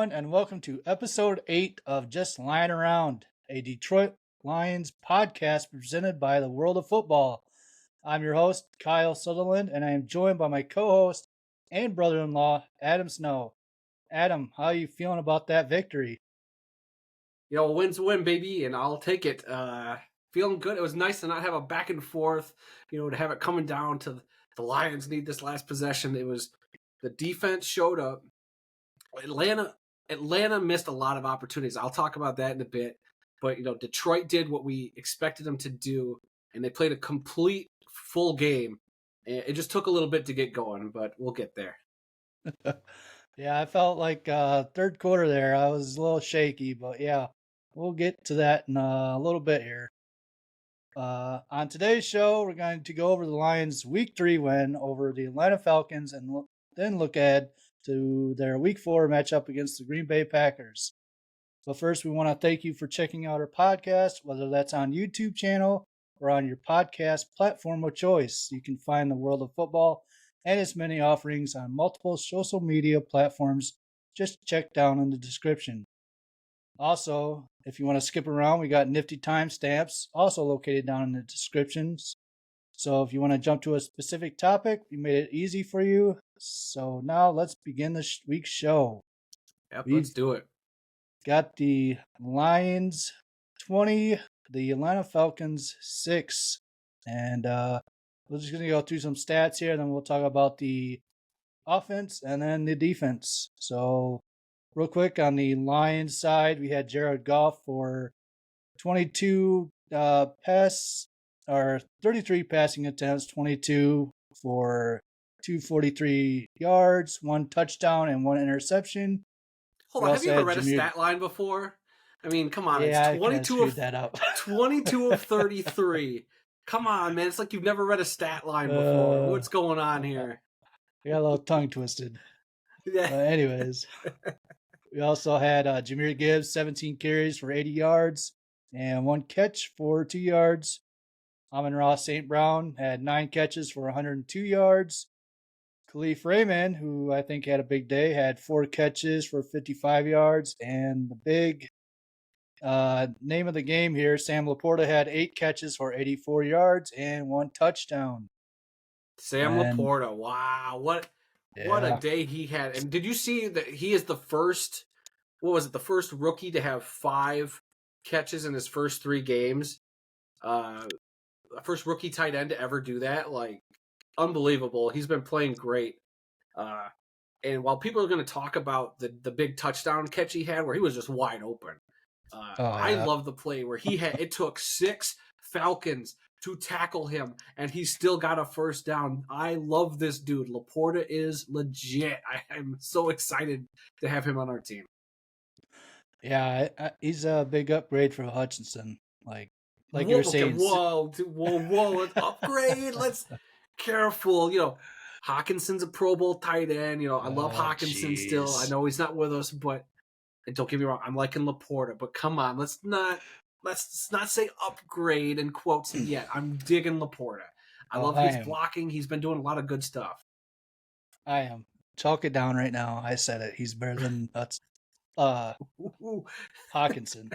everyone, and welcome to episode 8 of Just Lying Around, a Detroit Lions podcast presented by the World of Football. I'm your host, Kyle Sutherland, and I am joined by my co-host and brother-in-law, Adam Snow. Adam, how are you feeling about that victory? A win's a win, baby, and I'll take it. Feeling good. It was nice to not have a back and forth, to have it coming down to the Lions need this last possession. The defense showed up. Atlanta missed a lot of opportunities. I'll talk about that in a bit. But, Detroit did what we expected them to do, and they played a complete full game. It just took a little bit to get going, but we'll get there. Yeah, I felt like third quarter there, I was a little shaky, but yeah, we'll get to that in a little bit here. On today's show, we're going to go over the Lions' Week 3 win over the Atlanta Falcons and then look ahead to their Week 4 matchup against the Green Bay Packers. But first, we want to thank you for checking out our podcast, whether that's on YouTube channel or on your podcast platform of choice. You can find the World of Football and its many offerings on multiple social media platforms. Just check down in the description. Also, if you want to skip around, we got nifty timestamps also located down in the descriptions. So if you want to jump to a specific topic, we made it easy for you. So now let's begin this week's show. Yep, let's do it. Got the Lions 20, the Atlanta Falcons 6. And we're just going to go through some stats here, then we'll talk about the offense and then the defense. So real quick on the Lions side, we had Jared Goff for 33 passing attempts, 22 for 243 yards, 1 touchdown, and 1 interception. Hold on, have you ever read a stat line before? I mean, come on, yeah, it's 22 of 33. Come on, man, it's like you've never read a stat line before. What's going on here? I got a little tongue twisted. Yeah. Anyways, we also had Jahmyr Gibbs, 17 carries for 80 yards and 1 catch for 2 yards. Amon-Ra St. Brown had 9 catches for 102 yards. Khalif Raymond, who I think had a big day, had 4 catches for 55 yards. And the big name of the game here, Sam Laporta had 8 catches for 84 yards and 1 touchdown. Laporta, wow, what a day he had. And did you see that he is the first rookie to have 5 catches in his first 3 games? First rookie tight end to ever do that. Like, unbelievable. He's been playing great. And while people are going to talk about the big touchdown catch he had where he was just wide open, I love the play where it took 6 Falcons to tackle him, and he still got a first down. I love this dude. Laporta is legit. I'm so excited to have him on our team. Yeah, he's a big upgrade for Hutchinson. Like you were saying. Whoa, let's upgrade. Let's careful. Hawkinson's a Pro Bowl tight end. I love Hawkinson still. I know he's not with us, but don't get me wrong, I'm liking Laporta. But come on, let's not say upgrade in quotes yet. I'm digging Laporta. I love his blocking. He's been doing a lot of good stuff. I am. Chalk it down right now. I said it. He's better than Hawkinson.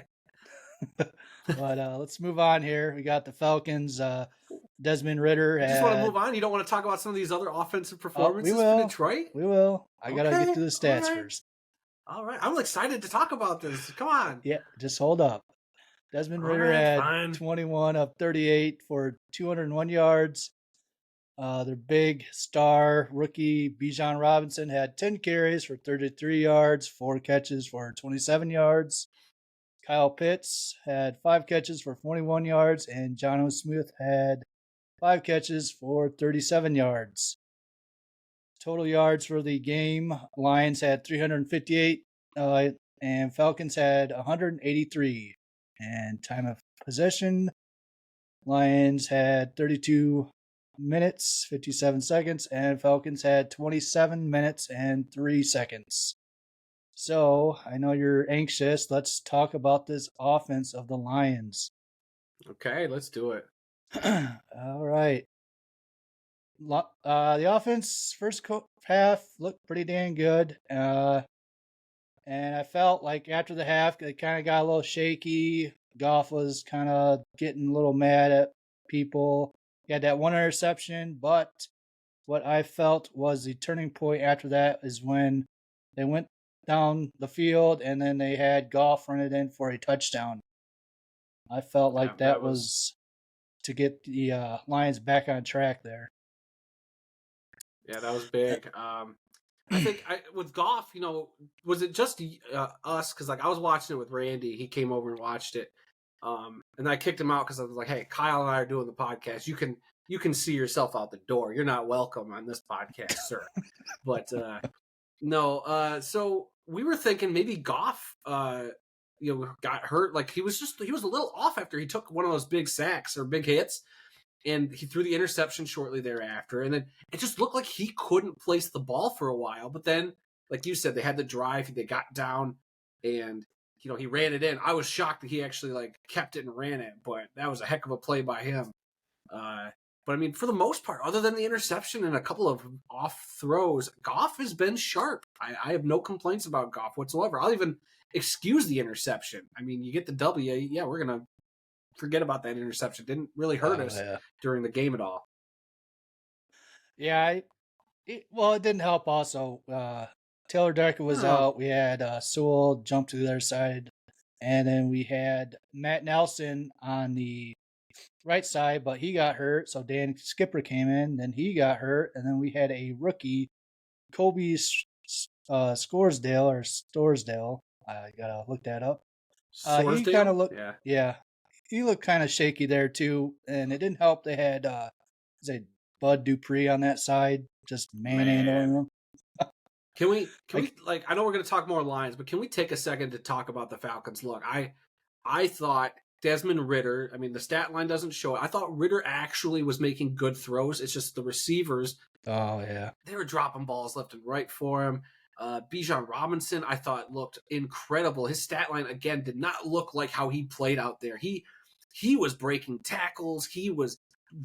But let's move on here. We got the Falcons. Desmond Ridder. You just want to move on? You don't want to talk about some of these other offensive performances for Detroit? We will. I got to get to the stats first. All right. I'm excited to talk about this. Come on. Yeah, just hold up. Desmond Ridder had 21 of 38 for 201 yards. Their big star rookie, Bijan Robinson, had 10 carries for 33 yards, 4 catches for 27 yards. Kyle Pitts had 5 catches for 41 yards, and Jonnu Smith had 5 catches for 37 yards. Total yards for the game, Lions had 358, and Falcons had 183. And time of possession, Lions had 32 minutes, 57 seconds, and Falcons had 27 minutes and 3 seconds. So, I know you're anxious. Let's talk about this offense of the Lions. Okay, let's do it. All right. The offense first half looked pretty dang good. And I felt like after the half, it kind of got a little shaky. Goff was kind of getting a little mad at people. He had that one interception, but what I felt was the turning point after that is when they went down the field and then they had Goff run it in for a touchdown. I felt like that was to get the Lions back on track there. Yeah, that was big. I think with Goff, was it just us? Because like I was watching it with Randy. He came over and watched it, and I kicked him out because I was like, "Hey, Kyle and I are doing the podcast. You can see yourself out the door. You're not welcome on this podcast, sir." But no. So we were thinking maybe Goff, got hurt. Like he was a little off after he took one of those big sacks or big hits. And he threw the interception shortly thereafter. And then it just looked like he couldn't place the ball for a while. But then, like you said, they had the drive. They got down and, he ran it in. I was shocked that he actually, kept it and ran it. But that was a heck of a play by him. But, I mean, for the most part, other than the interception and a couple of off throws, Goff has been sharp. I have no complaints about Goff whatsoever. I'll even excuse the interception. I mean, you get the W. Yeah, we're going to forget about that interception. Didn't really hurt us during the game at all. Yeah, it didn't help also. Taylor Decker was out. We had Sewell jump to the other side. And then we had Matt Nelson on the right side, but he got hurt. So Dan Skipper came in, then he got hurt. And then we had a rookie, Kobe Storesdale. I got to look that up. He kind of looked, he looked kind of shaky there too, and it didn't help. They had Bud Dupree on that side, just manhandling him. Can we I know we're going to talk more Lions, but can we take a second to talk about the Falcons? Look, I thought Desmond Ridder, I mean, the stat line doesn't show it. I thought Ridder actually was making good throws. It's just the receivers. Oh, yeah. They were dropping balls left and right for him. Bijan Robinson, I thought, looked incredible. His stat line, again, did not look like how he played out there. He was breaking tackles. He was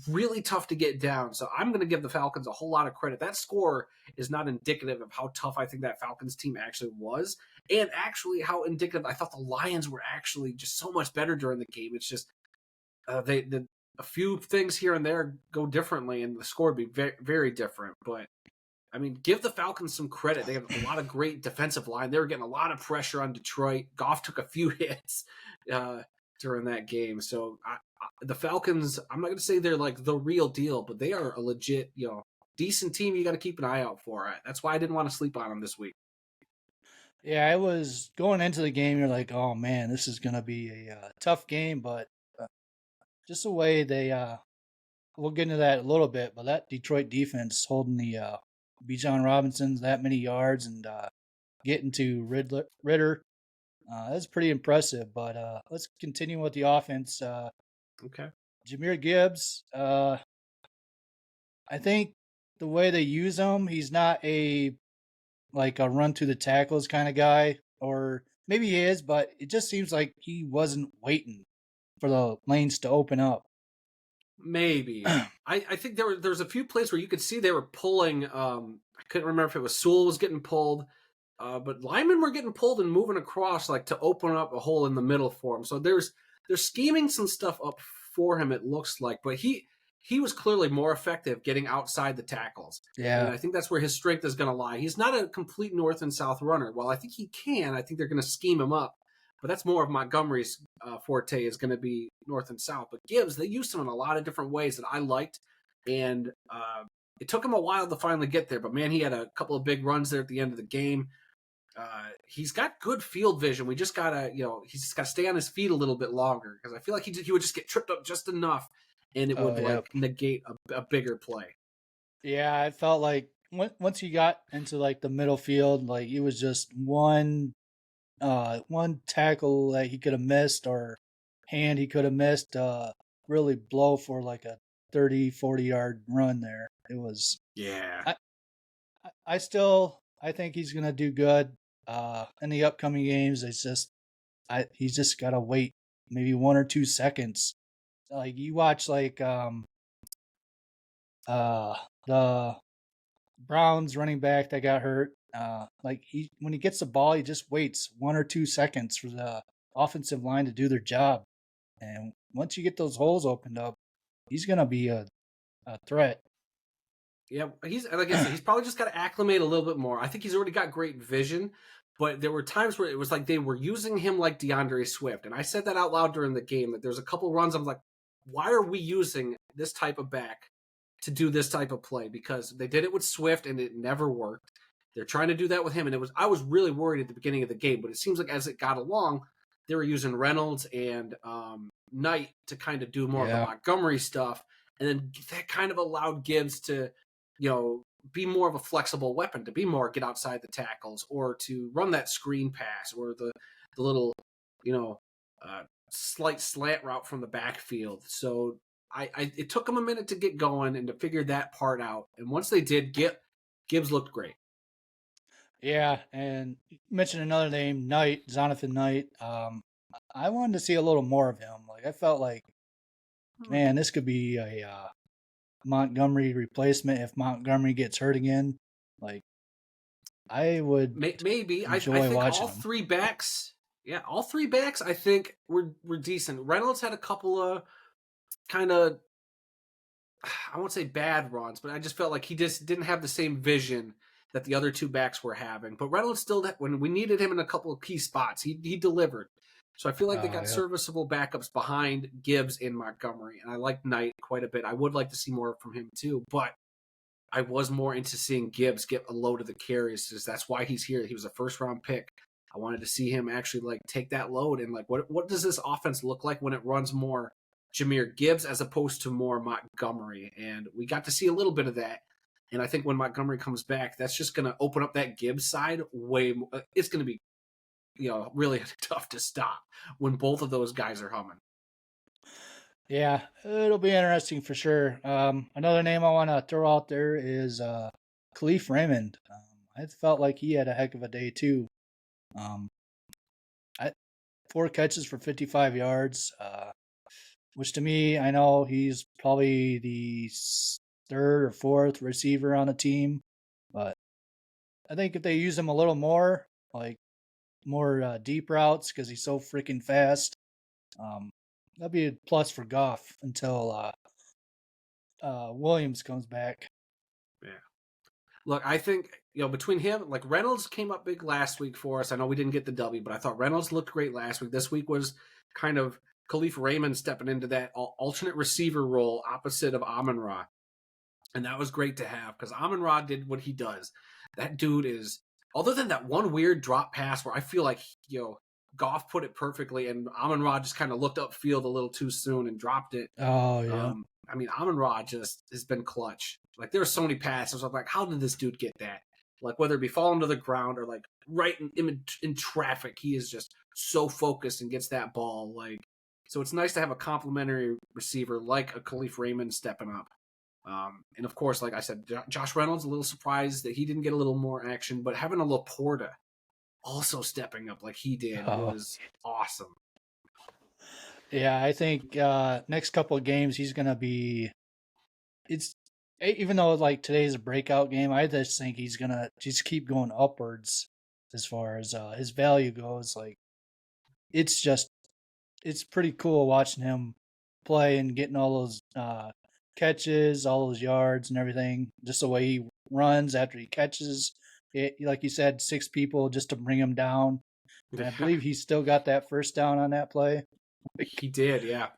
really tough to get down. So I'm going to give the Falcons a whole lot of credit. That score is not indicative of how tough I think that Falcons team actually was, and actually how indicative I thought the Lions were actually just so much better during the game. It's just a few things here and there go differently, and the score would be very, very different. But I mean, give the Falcons some credit. They have a lot of great defensive line. They were getting a lot of pressure on Detroit. Goff took a few hits during that game. So the Falcons, I'm not going to say they're like the real deal, but they are a legit, decent team you got to keep an eye out for. That's why I didn't want to sleep on them this week. Yeah, I was going into the game. You're like, oh man, this is going to be a tough game, but just the way they, we'll get into that a little bit, but that Detroit defense holding the Bijan Robinson's that many yards and getting to Ridder, that's pretty impressive. But let's continue with the offense. Okay. Jahmyr Gibbs, I think the way they use him, he's not a run to the tackles kind of guy, or maybe he is, but it just seems like he wasn't waiting for the lanes to open up. Maybe. I think there's a few places where you could see they were pulling. I couldn't remember if it was Sewell was getting pulled, but linemen were getting pulled and moving across to open up a hole in the middle for him. So they're scheming some stuff up for him, it looks like, but he was clearly more effective getting outside the tackles. Yeah. And I think that's where his strength is going to lie. He's not a complete north and south runner. While I think he can, I think they're going to scheme him up. But that's more of Montgomery's forte is going to be north and south. But Gibbs, they used him in a lot of different ways that I liked. And it took him a while to finally get there. But, man, he had a couple of big runs there at the end of the game. He's got good field vision. We just got to, he's just got to stay on his feet a little bit longer. Because I feel like he would just get tripped up just enough. And it would negate a bigger play. Yeah, I felt like once he got into the middle field, it was just one tackle that he could have missed or hand he could have missed, really blow for a 30, 40-yard run there. It was. Yeah. I think he's going to do good in the upcoming games. It's just he's just got to wait maybe 1 or 2 seconds. You watch the Browns running back that got hurt. Like when he gets the ball, he just waits 1 or 2 seconds for the offensive line to do their job. And once you get those holes opened up, he's gonna be a threat. Yeah, he's like I said, he's probably just got to acclimate a little bit more. I think he's already got great vision, but there were times where it was like they were using him like DeAndre Swift, and I said that out loud during the game. That there's a couple runs I'm like, why are we using this type of back to do this type of play? Because they did it with Swift and it never worked. They're trying to do that with him, and I was really worried at the beginning of the game, but it seems like as it got along, they were using Reynolds and Knight to kind of do more of the Montgomery stuff, and then that kind of allowed Gibbs to be more of a flexible weapon, to be more get outside the tackles or to run that screen pass or the little, slight slant route from the backfield. So it took them a minute to get going and to figure that part out. And once they did, Gibbs looked great. Yeah, and you mentioned another name, Knight, Jonathan Knight. I wanted to see a little more of him. Like I felt like, man, this could be a Montgomery replacement if Montgomery gets hurt again. Like I would maybe enjoy I think watching all him. three backs. Yeah, all three backs I think were decent. Reynolds had a couple of kind of, I won't say bad runs, but I just felt like he just didn't have the same vision that the other two backs were having. But Reynolds still, when we needed him in a couple of key spots, he delivered. So I feel like they got serviceable backups behind Gibbs and Montgomery, and I like Knight quite a bit. I would like to see more from him too, but I was more into seeing Gibbs get a load of the carries because that's why he's here. He was a first-round pick. I wanted to see him actually take that load and what does this offense look like when it runs more Jahmyr Gibbs as opposed to more Montgomery, and we got to see a little bit of that. And I think when Montgomery comes back, that's just going to open up that Gibbs side way more. It's going to be, really tough to stop when both of those guys are humming. Yeah, it'll be interesting for sure. Another name I want to throw out there is Khalif Raymond. I felt like he had a heck of a day too. 4 catches for 55 yards, which to me, I know he's probably the third or fourth receiver on the team, but I think if they use him a little more, like more deep routes, because he's so freaking fast, that'd be a plus for Goff until Williams comes back. Yeah. Look, I think, between him, like Reynolds came up big last week for us. I know we didn't get the W, but I thought Reynolds looked great last week. This week was kind of Khalif Raymond stepping into that alternate receiver role opposite of Amon-Ra. And that was great to have because Amon-Ra did what he does. That dude is, other than that one weird drop pass where I feel like, Goff put it perfectly and Amon-Ra just kind of looked upfield a little too soon and dropped it. Oh, yeah. Amon-Ra just has been clutch. Like, there are so many passes. I'm like, how did this dude get that? Like, whether it be falling to the ground or, like, right in traffic, he is just so focused and gets that ball. Like, so it's nice to have a complimentary receiver like a Khalif Raymond stepping up. And, of course, like I said, Josh Reynolds, a little surprised that he didn't get a little more action, but having a Laporta also stepping up like he did was awesome. Yeah, I think next couple of games he's going to be – it's even though like today's a breakout game, I just think he's going to just keep going upwards as far as his value goes. Like it's pretty cool watching him play and getting all those catches, all those yards and everything. Just the way he runs after he catches it, like you said, 6 people just to bring him down. And I believe he still got that first down on that play. He did, yeah.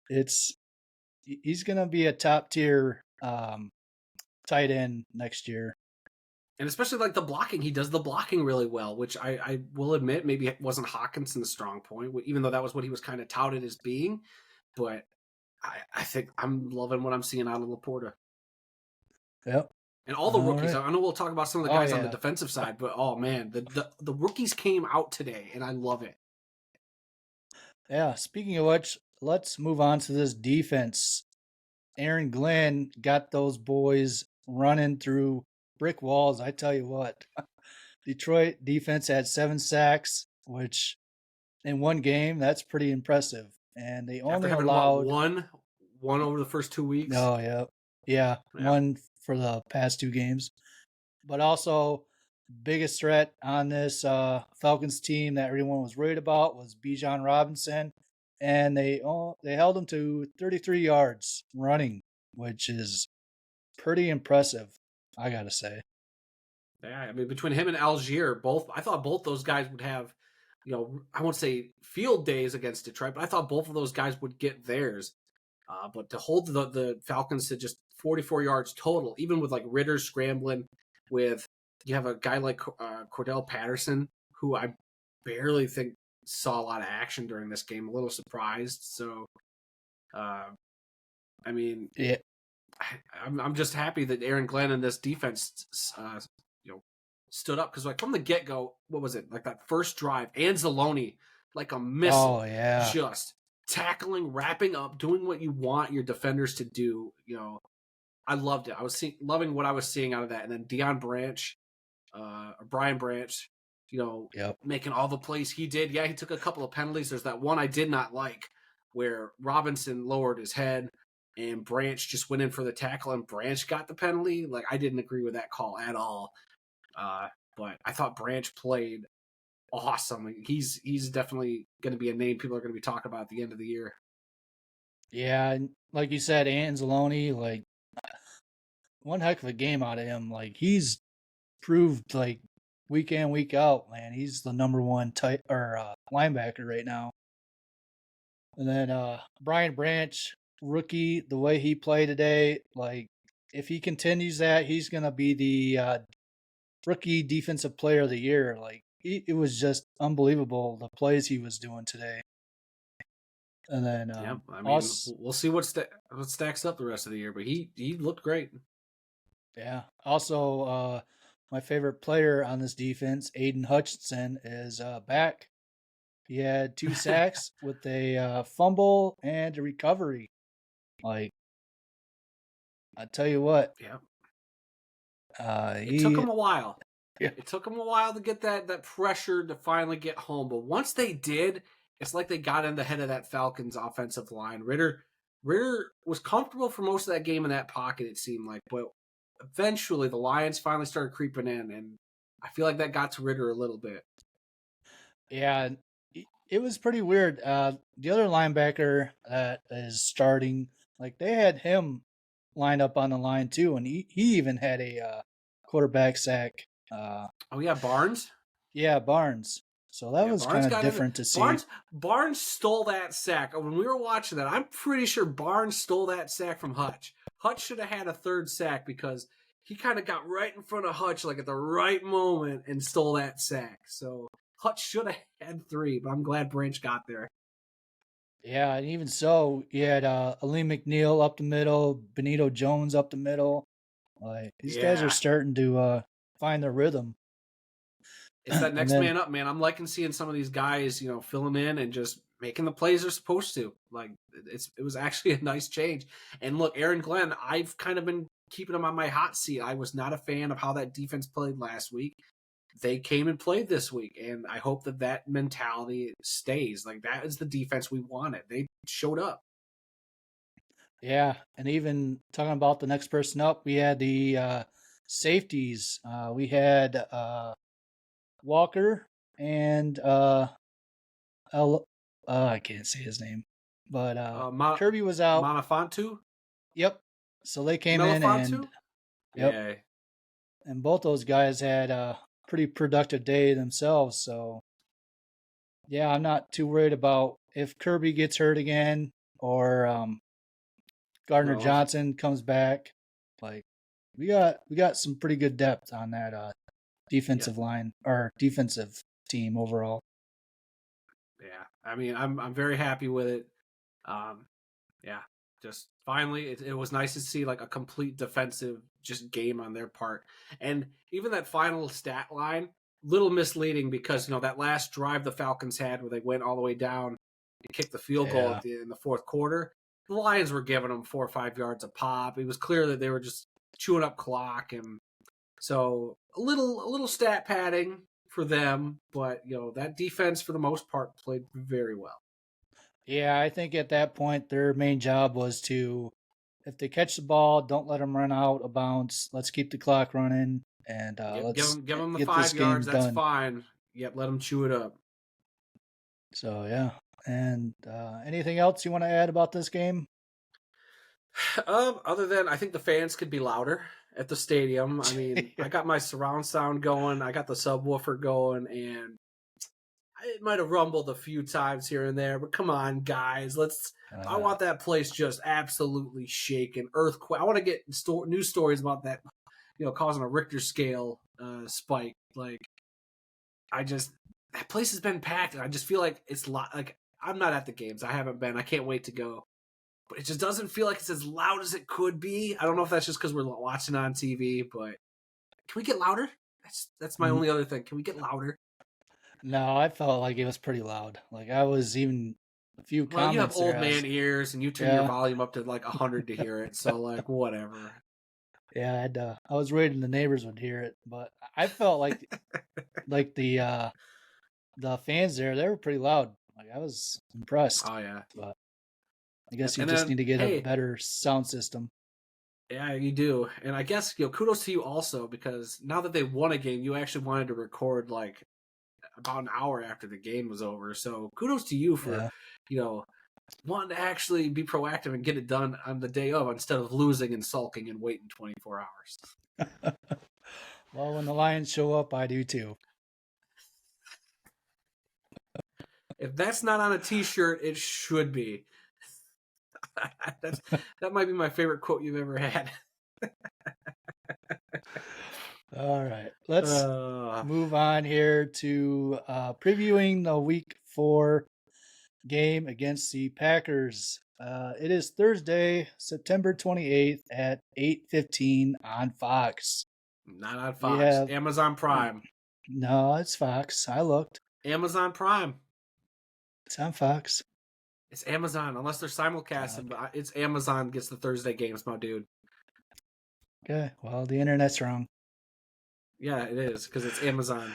He's gonna be a top tier tight end next year. And especially like the blocking, he does the blocking really well, which I will admit maybe it wasn't Hawkinson's strong point, even though that was what he was kind of touted as being. But I think I'm loving what I'm seeing out of Laporta. Yep. And all the rookies. Right. I know we'll talk about some of the guys on the defensive side, but oh man, the rookies came out today, and I love it. Yeah. Speaking of which, let's move on to this defense. Aaron Glenn got those boys running through brick walls. I tell you what, Detroit defense had 7 sacks, which in one game, that's pretty impressive. And they only allowed one over the first 2 weeks. Oh, yeah. 1 for the past 2 games. But also biggest threat on this Falcons team that everyone was worried about was Bijan Robinson, and they held him to 33 yards running, which is pretty impressive, I gotta say. Yeah, I mean, between him and Algier, I thought both those guys would have, I won't say field days against Detroit, but I thought both of those guys would get theirs. But to hold the Falcons to just 44 yards total, even with like Ritter scrambling, with you have a guy like Cordell Patterson, who I barely think saw a lot of action during this game, a little surprised. So, uh, I mean, Yeah. I'm just happy that Aaron Glenn and this defense, stood up because like from the get go, what was it like that first drive? Anzalone, like a missile, Oh yeah. just tackling, wrapping up, doing what you want your defenders to do. I loved it. I was loving what I was seeing out of that, and then Brian Branch, Yep. making all the plays he did. Yeah, he took a couple of penalties. There's that one I did not like where Robinson lowered his head and Branch just went in for the tackle and Branch got the penalty. Like I didn't agree with that call at all. But I thought Branch played awesome. He's definitely going to be a name people are going to be talking about at the end of the year. Yeah, and like you said, Anzalone, like one heck of a game out of him. Like he's proved like week in week out, man. He's the number one linebacker right now. And then Brian Branch, rookie, the way he played today, like if he continues that, he's gonna be the rookie defensive player of the year. Like it was just unbelievable the plays he was doing today. And then Yeah, I mean, we'll see what stacks up the rest of the year, but he looked great. Yeah. Also, my favorite player on this defense, Aiden Hutchinson, is back. He had 2 sacks with a fumble and a recovery. Like, I tell you what, Yeah. It took he him a while. yeah. It took them a while to get that pressure to finally get home, but once they did, it's like they got in the head of that Falcons offensive line. Ritter was comfortable for most of that game in that pocket, it seemed like, but eventually the Lions finally started creeping in, and I feel like that got to Ritter a little bit. Yeah, it was pretty weird. The other linebacker that is starting, like they had him lined up on the line too, and he even had a quarterback sack. Oh yeah, Barnes. Yeah, Barnes. So that Yeah, was Barnes kind of got in. different to see. Barnes stole that sack. When we were watching that, I'm pretty sure Barnes stole that sack from Hutch. Hutch should have had a third sack because he kind of got right in front of Hutch like at the right moment and stole that sack. So Hutch should have had 3, but I'm glad Branch got there. Yeah, and even so, you had Aleem McNeil up the middle, Benito Jones up the middle. Like these guys are Yeah. starting to find their rhythm. It's that next man up, man. I'm liking seeing some of these guys, filling in and just making the plays they're supposed to. Like it was actually a nice change. And look, Aaron Glenn, I've kind of been keeping him on my hot seat. I was not a fan of how that defense played last week. They came and played this week, and I hope that mentality stays. Like that is the defense we wanted. They showed up. Yeah, and even talking about the next person up, we had the safeties. We had Walker and I can't say his name, but Kirby was out. Monafontu? Yep. So they came in Melafontu? yep, Yeah. and both those guys had a pretty productive day themselves. So yeah, I'm not too worried about if Kirby gets hurt again or Gardner No. Johnson comes back. Like we got some pretty good depth on that defensive line or defensive team overall. Yeah, I mean, I'm very happy with it. Yeah, just finally, it was nice to see like a complete defensive just game on their part, and even that final stat line, little misleading because that last drive the Falcons had where they went all the way down and kicked the field goal in the fourth quarter. The Lions were giving them 4 or 5 yards a pop. It was clear that they were just chewing up clock, and so a little stat padding for them, but that defense for the most part played very well. Yeah, I think at that point their main job was to, if they catch the ball, don't let them run out of bounds. Let's keep the clock running. and give let's them the get this 5 yards. game That's done. fine. Yep, let them chew it up. So yeah, and anything else you want to add about this game? Other than I think the fans could be louder at the stadium. I mean, I got my surround sound going. I got the subwoofer going, and it might have rumbled a few times here and there. But come on, guys, let's. I want that place just absolutely shaken, earthquake. I want to get news stories about that, causing a Richter scale spike. Like, that place has been packed, and I just feel like it's like I'm not at the games. I haven't been. I can't wait to go. But it just doesn't feel like it's as loud as it could be. I don't know if that's just because we're watching on TV, but can we get louder? That's my only other thing. Can we get louder? No, I felt like it was pretty loud. Like I was even a few comments. Well, you have old there, man ears, and you turn your volume up to like 100 to hear it. So like whatever. Yeah, I was waiting the neighbors would hear it, but I felt like the fans there, they were pretty loud. Like I was impressed. Oh yeah. But I guess you just need to get a better sound system. Yeah, you do. And I guess, kudos to you also, because now that they won a game, you actually wanted to record like about an hour after the game was over. So kudos to you for, wanting to actually be proactive and get it done on the day of instead of losing and sulking and waiting 24 hours. Well, when the Lions show up, I do too. If that's not on a t-shirt, it should be. That might be my favorite quote you've ever had. All right, let's move on here to previewing the Week 4 game against the Packers. It is Thursday, September 28th at 8:15 on Fox. Not on Fox. Amazon Prime. No, it's Fox. I looked. Amazon Prime. It's on Fox. It's Amazon, unless they're simulcasting, but it's Amazon gets the Thursday games, my dude. Okay, well, the internet's wrong. Yeah, it is, because it's Amazon.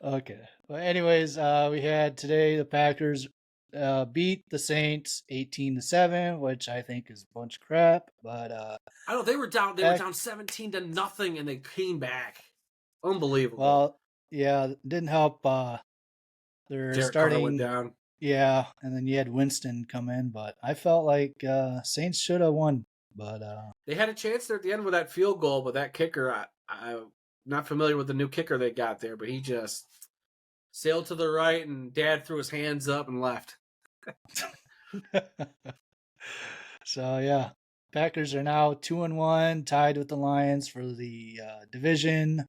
Okay. Well, anyways, we had today the Packers beat the Saints 18-7, which I think is a bunch of crap. But I know they were down 17-0, and they came back. Unbelievable. Well, yeah, it didn't help. They're Derek starting went down. Yeah, and then you had Winston come in, but I felt like Saints should have won. But they had a chance there at the end with that field goal, but that kicker, I'm not familiar with the new kicker they got there, but he just sailed to the right, and Dad threw his hands up and left. So yeah, Packers are now 2-1, tied with the Lions for the division.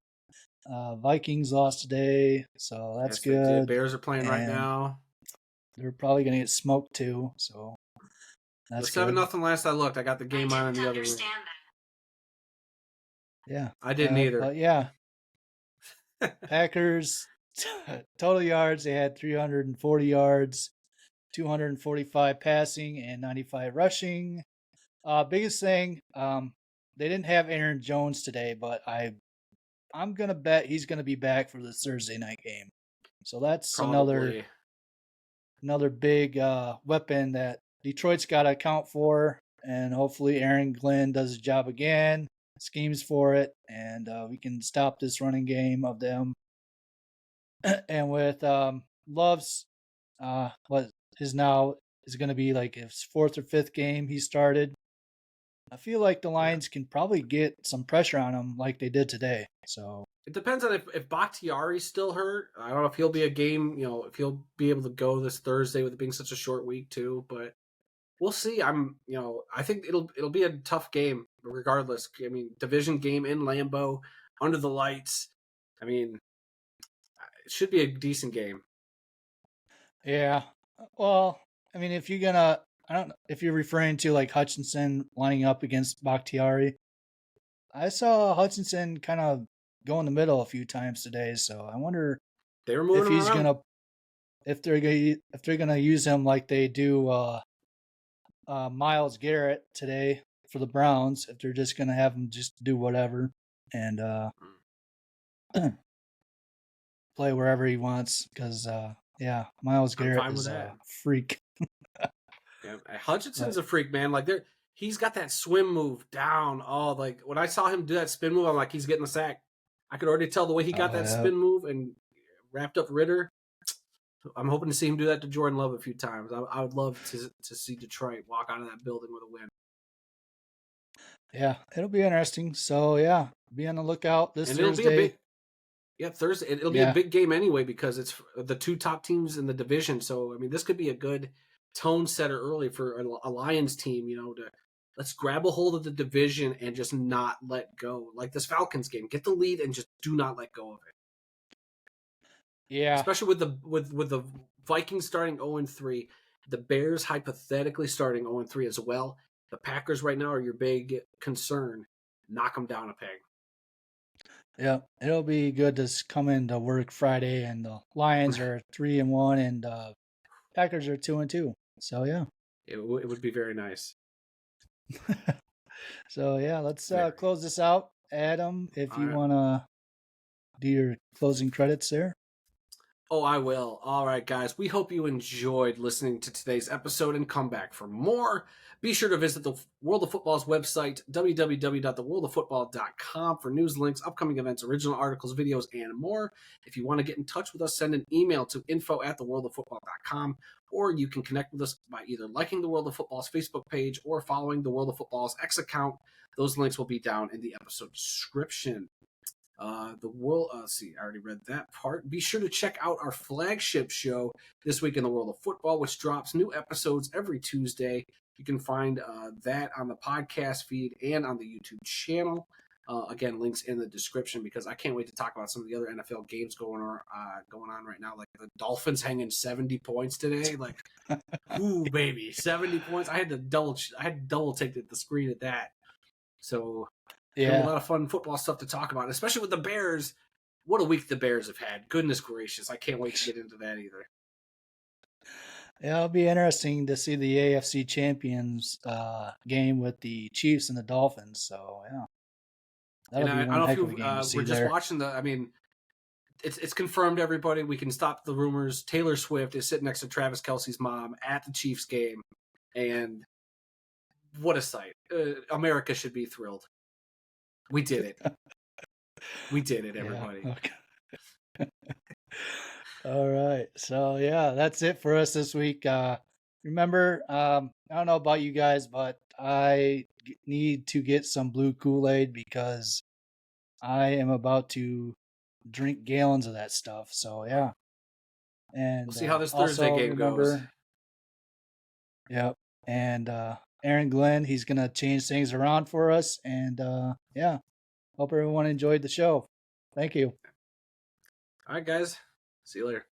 Vikings lost today, so that's good. Bears are playing right now. They're probably going to get smoked too, so that's good. 7-0 last I looked. I got the game on in the other room. Yeah. I didn't either. But yeah. Packers, total yards, they had 340 yards, 245 passing, and 95 rushing. Biggest thing, they didn't have Aaron Jones today, but I'm going to bet he's going to be back for the Thursday night game. So that's probably another big weapon that Detroit's got to account for, and hopefully Aaron Glenn does his job again, schemes for it, and we can stop this running game of them. And with Love's, what is now is going to be like his 4th or 5th game he started, I feel like the Lions can probably get some pressure on him like they did today. So it depends on if Bakhtiari's still hurt. I don't know if he'll be a game, if he'll be able to go this Thursday with it being such a short week too, but we'll see. I think it'll be a tough game regardless. I mean, division game in Lambeau under the lights. I mean, it should be a decent game. Yeah. Well, I mean, if you're gonna, I don't know if you're referring to like Hutchinson lining up against Bakhtiari. I saw Hutchinson kind of go in the middle a few times today, so I wonder if he's gonna, if they're gonna use him like they do Myles Garrett today for the Browns. If they're just gonna have him just do whatever and play wherever he wants, because Myles Garrett is a freak. Yeah, Hutchinson's a freak, man. Like he's got that swim move down. Oh, like when I saw him do that spin move, I'm like, he's getting the sack. I could already tell the way he got that spin move and wrapped up Ritter. I'm hoping to see him do that to Jordan Love a few times. I would love to see Detroit walk out of that building with a win. Yeah, it'll be interesting. So yeah, be on the lookout this Thursday. Thursday. It'll be a big game anyway because it's the two top teams in the division. So I mean, this could be a good tone setter early for a Lions team. To let's grab a hold of the division and just not let go. Like this Falcons game, get the lead and just do not let go of it. Yeah, especially with the Vikings starting 0-3, the Bears hypothetically starting 0-3 as well. The Packers right now are your big concern. Knock them down a peg. Yeah, it'll be good to come into work Friday, and the Lions are 3-1, and Packers are 2-2. So yeah, it would be very nice. So yeah, let's close this out, Adam. If you want to do your closing credits there. Oh, I will. All right, guys. We hope you enjoyed listening to today's episode and come back for more. Be sure to visit the World of Football's website, www.theworldoffootball.com, for news, links, upcoming events, original articles, videos, and more. If you want to get in touch with us, send an email to info@theworldoffootball.com, or you can connect with us by either liking the World of Football's Facebook page or following the World of Football's X account. Those links will be down in the episode description. I already read that part. Be sure to check out our flagship show, This Week in the World of Football, which drops new episodes every Tuesday. You can find that on the podcast feed and on the YouTube channel. Again, links in the description, because I can't wait to talk about some of the other NFL games going on right now. Like the Dolphins hanging 70 points today. Like, ooh, baby, 70 points. I had to double take the screen at that. So a lot of fun football stuff to talk about, especially with the Bears. What a week the Bears have had. Goodness gracious. I can't wait to get into that either. Yeah, it'll be interesting to see the AFC Champions game with the Chiefs and the Dolphins. So, yeah. That'll be one heck of a game to see. We're just watching it's confirmed, everybody. We can stop the rumors. Taylor Swift is sitting next to Travis Kelce's mom at the Chiefs game. And what a sight. America should be thrilled. We did it. We did it, everybody. Yeah, okay. All right. So, yeah, that's it for us this week. Remember, I don't know about you guys, but I need to get some blue Kool-Aid because I am about to drink gallons of that stuff. So, yeah. And we'll see how this Thursday game goes. Yep. And Aaron Glenn, he's going to change things around for us. And, yeah. Hope everyone enjoyed the show. Thank you. All right, guys. See you later.